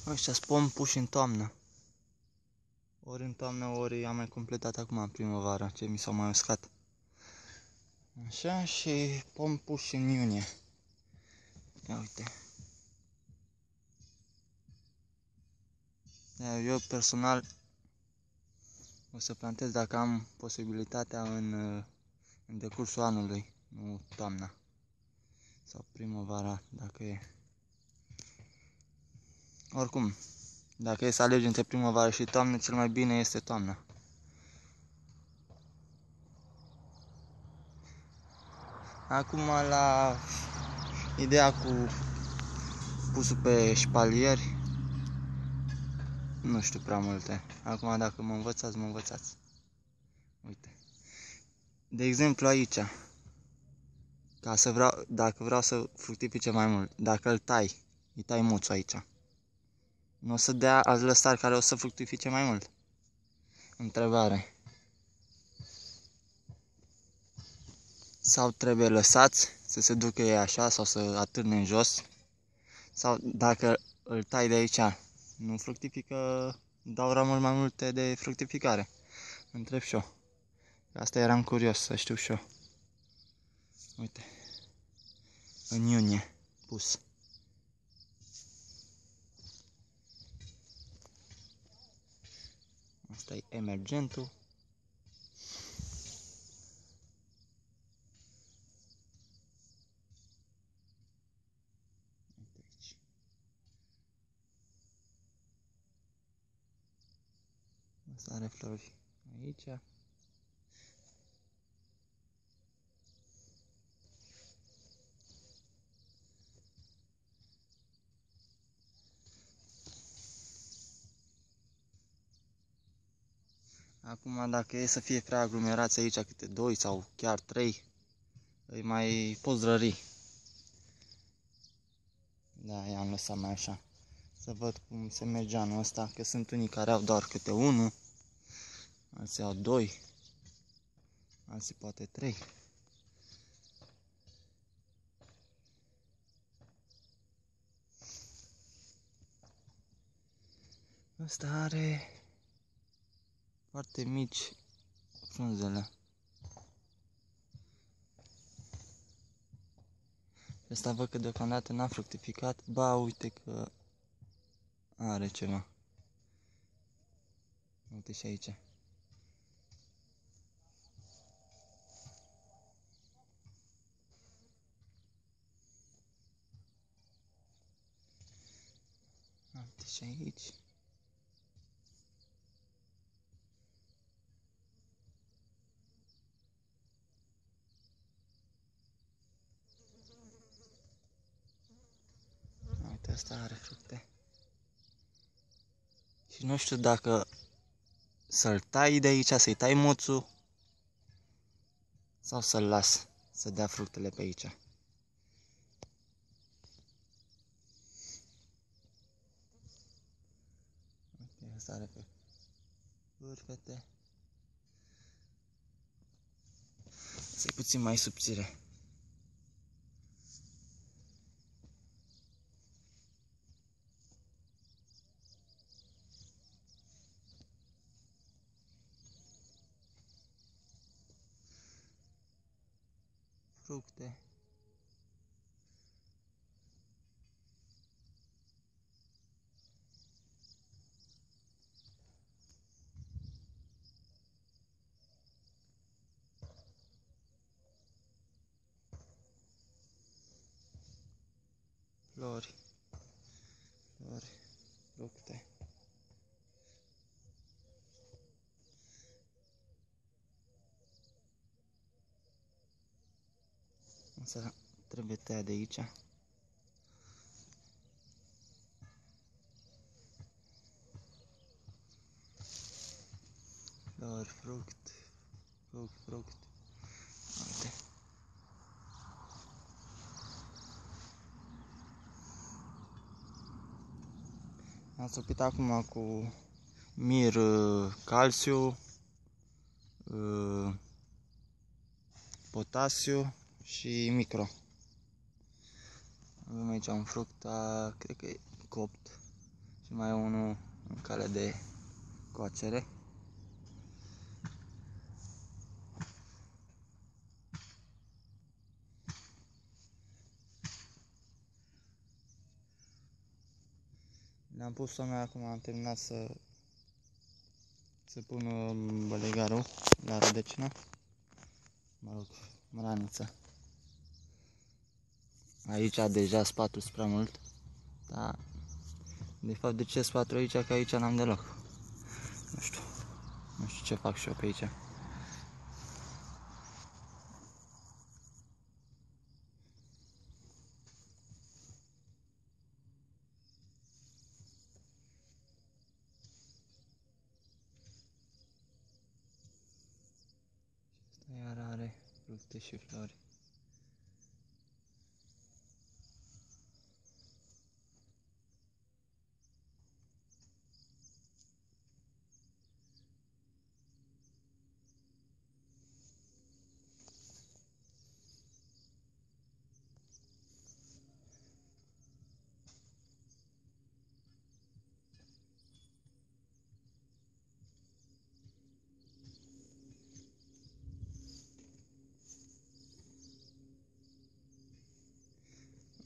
Ăștia spun puși în toamnă. Ori în toamnă, ori am mai completat acum în primăvară, ce mi s-au mai uscat. Așa, și pom puși în iunie. Ia uite. Eu personal o să plantez dacă am posibilitatea în decursul anului, nu toamna. Sau primăvara, dacă e. Oricum, dacă e să alegi între primăvară și toamnă, cel mai bine este toamna. Acum la ideea cu pusul pe șpalieri, nu știu prea multe. Acum dacă mă învățați, mă învățați. Uite. De exemplu aici, dacă vreau să fructifice mai mult, dacă îi tai muțul aici, nu o să dea alți lăstari care o să fructifice mai mult? Întrebare. Sau trebuie lăsați să se ducă ei așa sau să atârne în jos? Sau dacă îl tai de aici, nu fructifică, dau ramuri mai multe de fructificare? Întreb și eu. Asta eram curios să știu și eu. Uite. În iunie pus. Asta e emergentul. Uite aici. Asta are flori aici. Acum dacă e să fie prea aglomerați aici câte 2 sau chiar 3, îi mai poți rări. Da, i-am lăsat mai așa. Să văd cum se merge anul ăsta, că sunt unii care au doar câte 1, alții au 2, alții poate 3. Ăsta are foarte mici frunzele. Ăsta văd că deocamdată n-a fructificat. Ba, uite că are ceva. Uite și aici. Uite și aici. Uite, asta are fructe. Și nu știu dacă să-l tai de aici, să-i tai moțul, sau să-l las să dea fructele pe aici. Uite, asta are pe vârfete. Să-i puțin mai subțire. Fructe. Flori. Flori. Fructe. Însă trebuie tăiat de aici. Flori, fruct. Fruct. Uite. Am sopit acum cu mir calciu, potasiu și micro. Avem aici un fruct, cred că e copt. Și mai e unul în cale de coacere. Le-am pus-o noi acum, am terminat să pun bălegarul la rădăcină, mă rog, mraniță. Aici deja spatul prea mult, dar de fapt de ce spatul aici, că aici n-am deloc. Nu știu ce fac și eu pe aici. Iar are fructe și flori.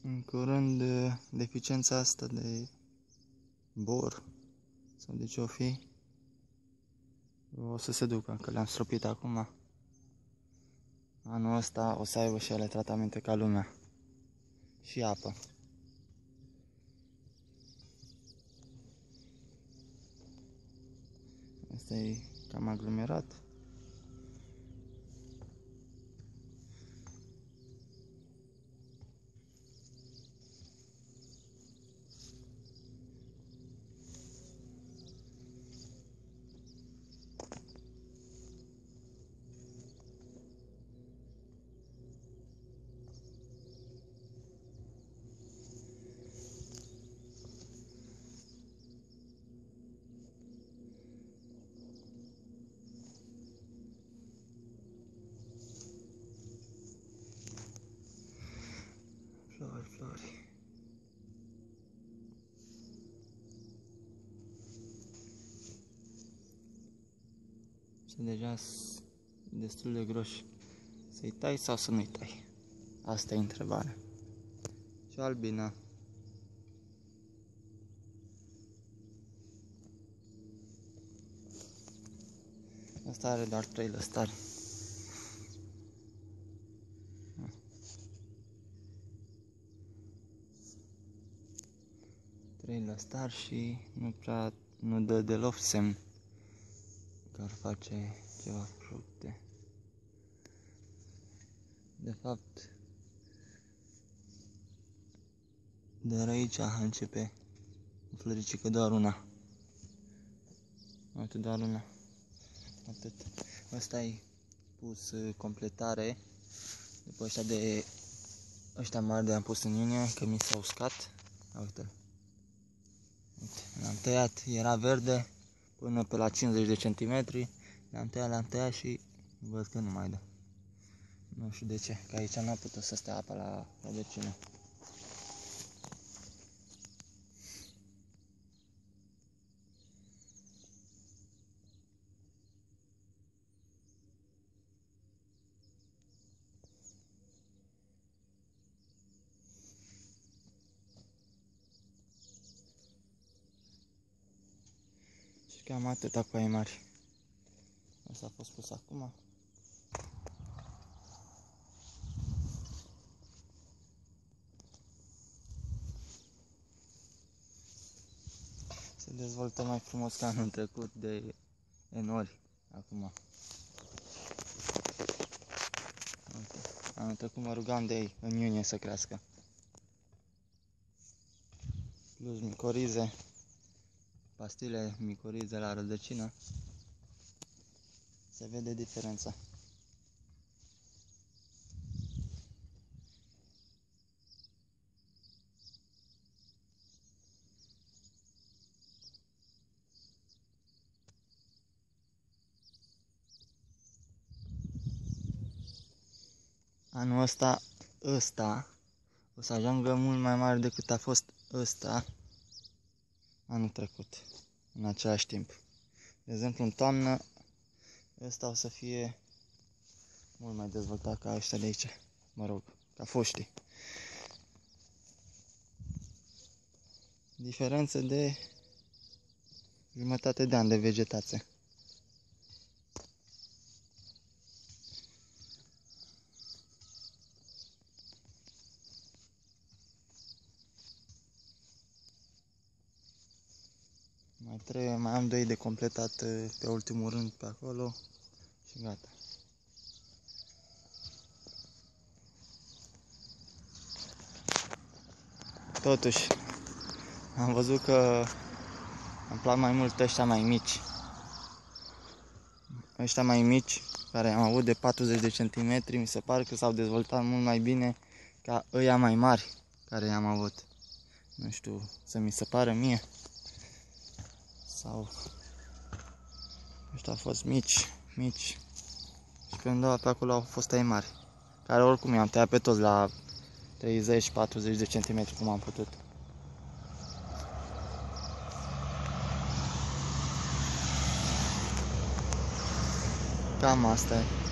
În curând, deficiența asta de bor sau de ce o fi, o să se ducă, că le-am stropit acum. Anul ăsta o să aibă și ele tratamente ca lumea. Și apă. Asta e cam aglomerat. Flori, flori. Și deja sunt destul de groși. Să-i tai sau să nu-i tai? Asta e întrebarea. Și albina. Asta are doar 3 lăstari. Trei lăstari și nu dă deloc semn că ar face ceva fructe. De fapt, dar aici începe floricică, doar una. Uite, doar una. Atât. Asta e pus completare. După ăștia mari de am pus în iunie, că mi s-au uscat. Uite-l. Uite, l-am tăiat, era verde până pe la 50 de centimetri. L-am tăiat și văd că nu mai dă. Nu știu de ce, că aici n-a putut să stea apa la rădăcină. Și cam atâta cu ai mari. Asta a fost pus acum. Se dezvoltă mai frumos ca anul trecut de enori acum. Anul trecut mă rugam de ei în iunie să crească. Plus micorize, pastile micorize la rădăcină. Se vede diferența. Anul ăsta o să ajungă mult mai mare decât a fost ăsta. anul trecut, în același timp. De exemplu, în toamnă, ăsta o să fie mult mai dezvoltat ca ăștia de aici, mă rog, ca foștii. Diferență de jumătate de an de vegetație. Mai am 2 de completat pe ultimul rând pe acolo și gata. Totuși, am văzut că îmi plac mai mult ăștia mai mici. Ăștia mai mici, care am avut de 40 de centimetri, mi se pare că s-au dezvoltat mult mai bine ca ăia mai mari care i-am avut. Nu știu, să mi se pară mie. Sau ăștia au fost mici. Și pe undeva pe acolo au fost ai mari. Care oricum i-am tăiat pe toți la 30-40 de centimetri cum am putut. Cam asta e.